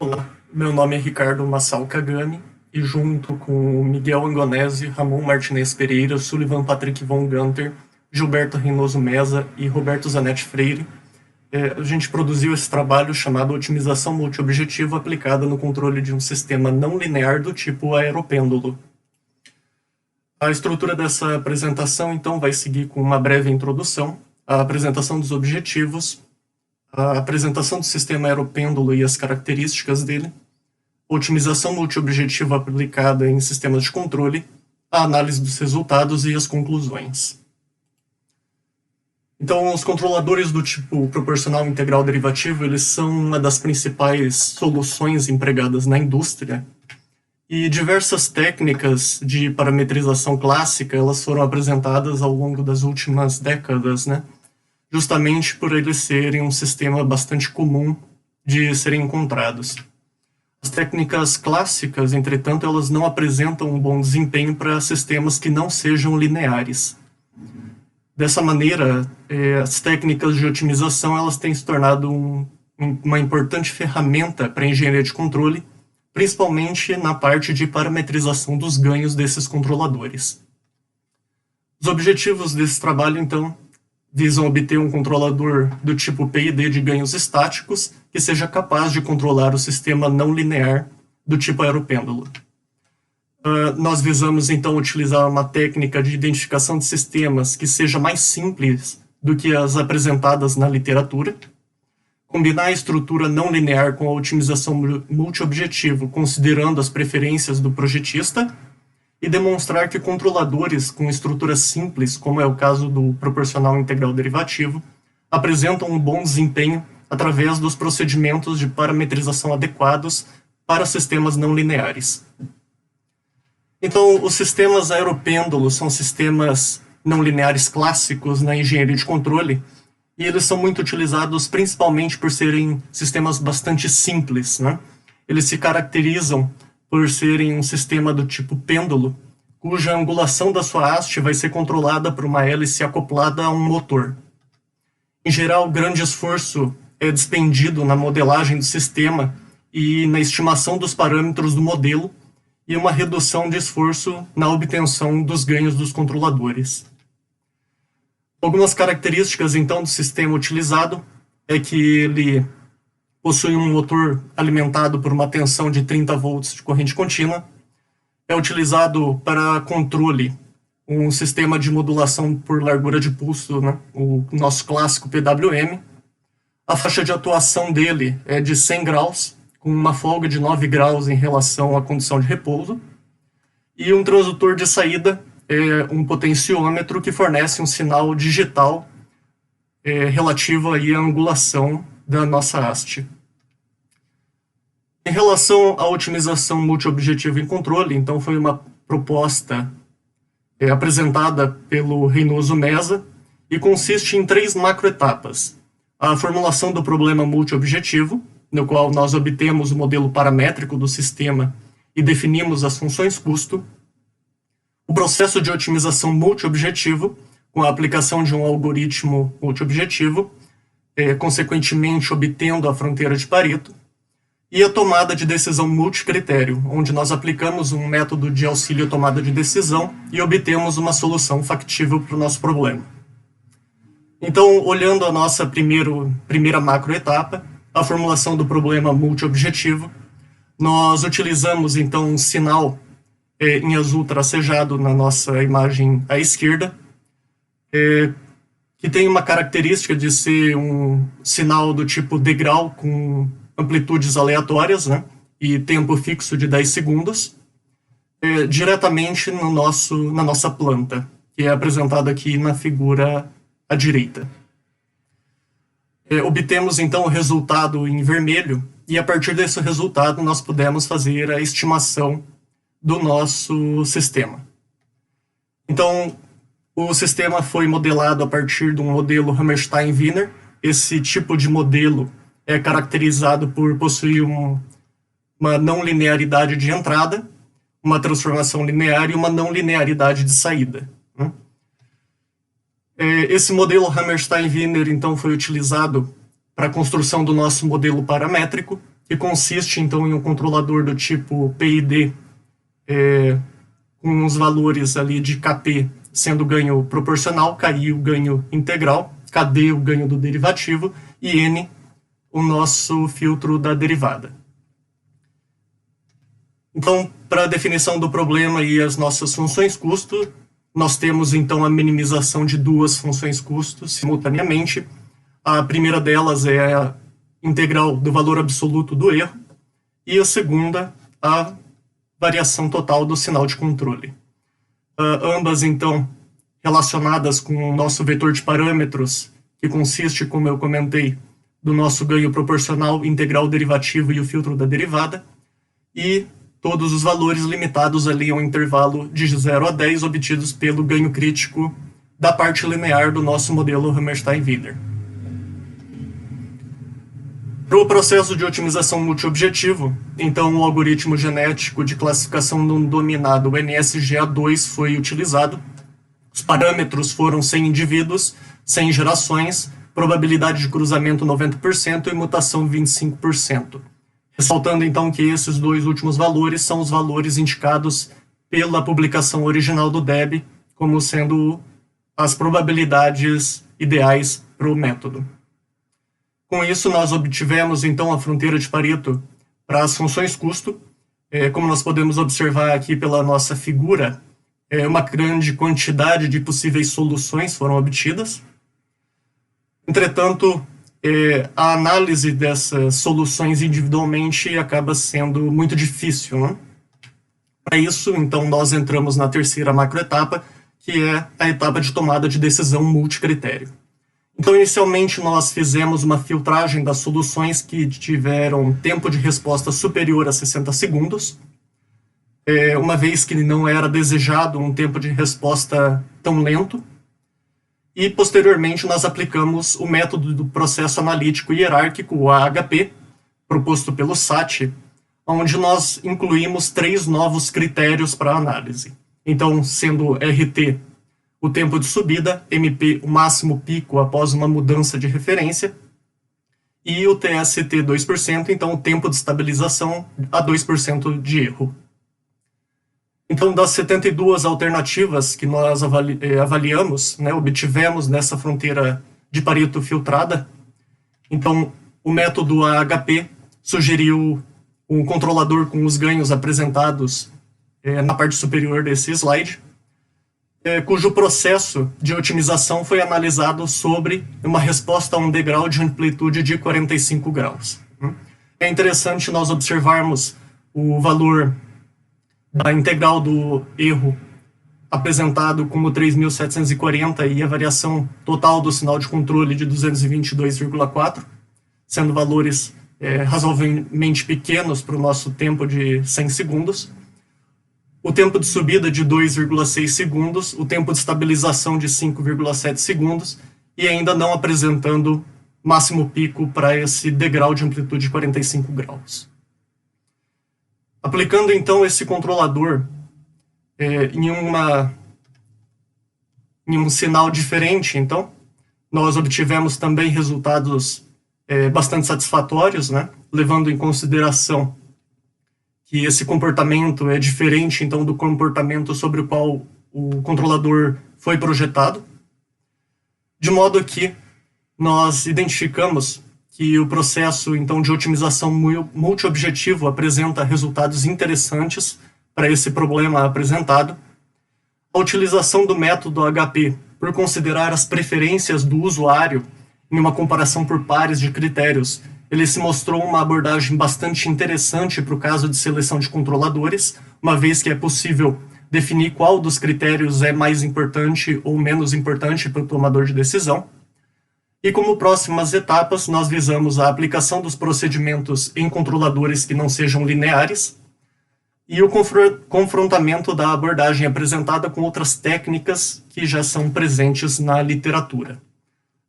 Olá, meu nome é Ricardo Massal Kagami e junto com Miguel Angonese, Ramon Martinez Pereira, Sullivan Patrick von Gunter, Gilberto Reynoso Meza e Roberto Zanetti Freire, a gente produziu esse trabalho chamado Otimização Multiobjetiva aplicada no controle de um sistema não linear do tipo aeropêndulo. A estrutura dessa apresentação, então, vai seguir com uma breve introdução, a apresentação dos objetivos, a apresentação do sistema aeropêndulo e as características dele, otimização multiobjetiva aplicada em sistemas de controle, a análise dos resultados e as conclusões. Então, os controladores do tipo proporcional integral derivativo, eles são uma das principais soluções empregadas na indústria, e diversas técnicas de parametrização clássica, elas foram apresentadas ao longo das últimas décadas, né? Justamente por eles serem um sistema bastante comum de serem encontrados. As técnicas clássicas, entretanto, elas não apresentam um bom desempenho para sistemas que não sejam lineares. Dessa maneira, as técnicas de otimização elas têm se tornado uma importante ferramenta para a engenharia de controle, principalmente na parte de parametrização dos ganhos desses controladores. Os objetivos desse trabalho, então, visam obter um controlador do tipo PID de ganhos estáticos que seja capaz de controlar o sistema não linear do tipo aeropêndulo. Nós visamos, então, utilizar uma técnica de identificação de sistemas que seja mais simples do que as apresentadas na literatura, combinar a estrutura não linear com a otimização multiobjetivo, considerando as preferências do projetista, e demonstrar que controladores com estruturas simples, como é o caso do proporcional integral derivativo, apresentam um bom desempenho através dos procedimentos de parametrização adequados para sistemas não lineares. Então, os sistemas aeropêndulos são sistemas não lineares clássicos na engenharia de controle, e eles são muito utilizados principalmente por serem sistemas bastante simples, né? Eles se caracterizam por serem um sistema do tipo pêndulo, cuja angulação da sua haste vai ser controlada por uma hélice acoplada a um motor. Em geral, grande esforço é despendido na modelagem do sistema e na estimação dos parâmetros do modelo, e uma redução de esforço na obtenção dos ganhos dos controladores. Algumas características, então, do sistema utilizado é que ele possui um motor alimentado por uma tensão de 30 volts de corrente contínua, é utilizado para controle um sistema de modulação por largura de pulso, né? O nosso clássico PWM. A faixa de atuação dele é de 100 graus, com uma folga de 9 graus em relação à condição de repouso, e um transdutor de saída é um potenciômetro que fornece um sinal digital relativo aí à angulação da nossa haste. Em relação à otimização multiobjetiva em controle, então foi uma proposta apresentada pelo Reynoso Meza e consiste em 3 macroetapas. A formulação do problema multiobjetivo, no qual nós obtemos o modelo paramétrico do sistema e definimos as funções custo, o processo de otimização multiobjetivo, com a aplicação de um algoritmo multiobjetivo, consequentemente obtendo a fronteira de Pareto, e a tomada de decisão multicritério, onde nós aplicamos um método de auxílio à tomada de decisão e obtemos uma solução factível para o nosso problema. Então, olhando a nossa primeira macroetapa, a formulação do problema multiobjetivo, nós utilizamos, então, um sinal em azul tracejado na nossa imagem à esquerda, que tem uma característica de ser um sinal do tipo degrau com amplitudes aleatórias, né, e tempo fixo de 10 segundos, diretamente na nossa planta, que é apresentada aqui na figura à direita. Obtemos, então, o resultado em vermelho, e a partir desse resultado nós pudemos fazer a estimação do nosso sistema. Então, o sistema foi modelado a partir de um modelo Hammerstein-Wiener. Esse tipo de modelo é caracterizado por possuir uma não linearidade de entrada, uma transformação linear e uma não linearidade de saída. Esse modelo Hammerstein-Wiener, então, foi utilizado para a construção do nosso modelo paramétrico, que consiste então em um controlador do tipo PID, com os valores ali de KP sendo ganho proporcional, KI o ganho integral, KD o ganho do derivativo e N o nosso filtro da derivada. Então, para a definição do problema e as nossas funções custo, nós temos então a minimização de duas funções custo simultaneamente. A primeira delas é a integral do valor absoluto do erro e a segunda, a variação total do sinal de controle. Ambas, então, relacionadas com o nosso vetor de parâmetros, que consiste, como eu comentei, do nosso ganho proporcional, integral derivativo e o filtro da derivada, e todos os valores limitados ali a um intervalo de 0 a 10 obtidos pelo ganho crítico da parte linear do nosso modelo Hammerstein-Wiener. Para o processo de otimização multiobjetivo, então o algoritmo genético de classificação não dominado, o NSGA2, foi utilizado. Os parâmetros foram 100 indivíduos, 100 gerações, probabilidade de cruzamento 90% e mutação 25%. Ressaltando então que esses dois últimos valores são os valores indicados pela publicação original do Debye como sendo as probabilidades ideais para o método. Com isso, nós obtivemos então a fronteira de Pareto para as funções custo. Como nós podemos observar aqui pela nossa figura, uma grande quantidade de possíveis soluções foram obtidas. Entretanto, a análise dessas soluções individualmente acaba sendo muito difícil, né? Para isso, então, nós entramos na terceira macroetapa, que é a etapa de tomada de decisão multicritério. Então, inicialmente, nós fizemos uma filtragem das soluções que tiveram tempo de resposta superior a 60 segundos, uma vez que não era desejado um tempo de resposta tão lento. E, posteriormente, nós aplicamos o método do processo analítico hierárquico, o AHP, proposto pelo SAT, onde nós incluímos 3 novos critérios para a análise. Então, sendo RT o tempo de subida, MP o máximo pico após uma mudança de referência, e o TST 2%, então o tempo de estabilização a 2% de erro. Então, das 72 alternativas que nós avaliamos, né, obtivemos nessa fronteira de Pareto filtrada, então o método AHP sugeriu um controlador com os ganhos apresentados na parte superior desse slide, cujo processo de otimização foi analisado sobre uma resposta a um degrau de amplitude de 45 graus. É interessante nós observarmos o valor da integral do erro apresentado como 3.740 e a variação total do sinal de controle de 222,4, sendo valores razoavelmente pequenos para o nosso tempo de 100 segundos. O tempo de subida de 2,6 segundos, o tempo de estabilização de 5,7 segundos e ainda não apresentando máximo pico para esse degrau de amplitude de 45 graus. Aplicando, então, esse controlador em um sinal diferente, então, nós obtivemos também resultados bastante satisfatórios, né? Levando em consideração que esse comportamento é diferente, então, do comportamento sobre o qual o controlador foi projetado, de modo que nós identificamos que o processo, então, de otimização multiobjetivo apresenta resultados interessantes para esse problema apresentado. A utilização do método HP por considerar as preferências do usuário em uma comparação por pares de critérios, ele se mostrou uma abordagem bastante interessante para o caso de seleção de controladores, uma vez que é possível definir qual dos critérios é mais importante ou menos importante para o tomador de decisão. E como próximas etapas, nós visamos a aplicação dos procedimentos em controladores que não sejam lineares e o confrontamento da abordagem apresentada com outras técnicas que já são presentes na literatura.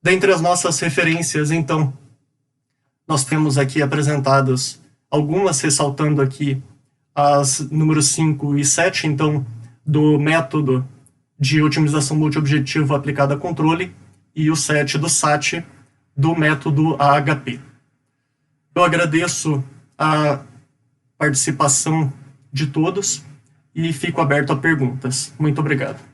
Dentre as nossas referências, então, nós temos aqui apresentadas algumas, ressaltando aqui as números 5 e 7, então, do método de otimização multiobjetivo aplicado a controle, e o 7 do SAT, do método AHP. Eu agradeço a participação de todos e fico aberto a perguntas. Muito obrigado.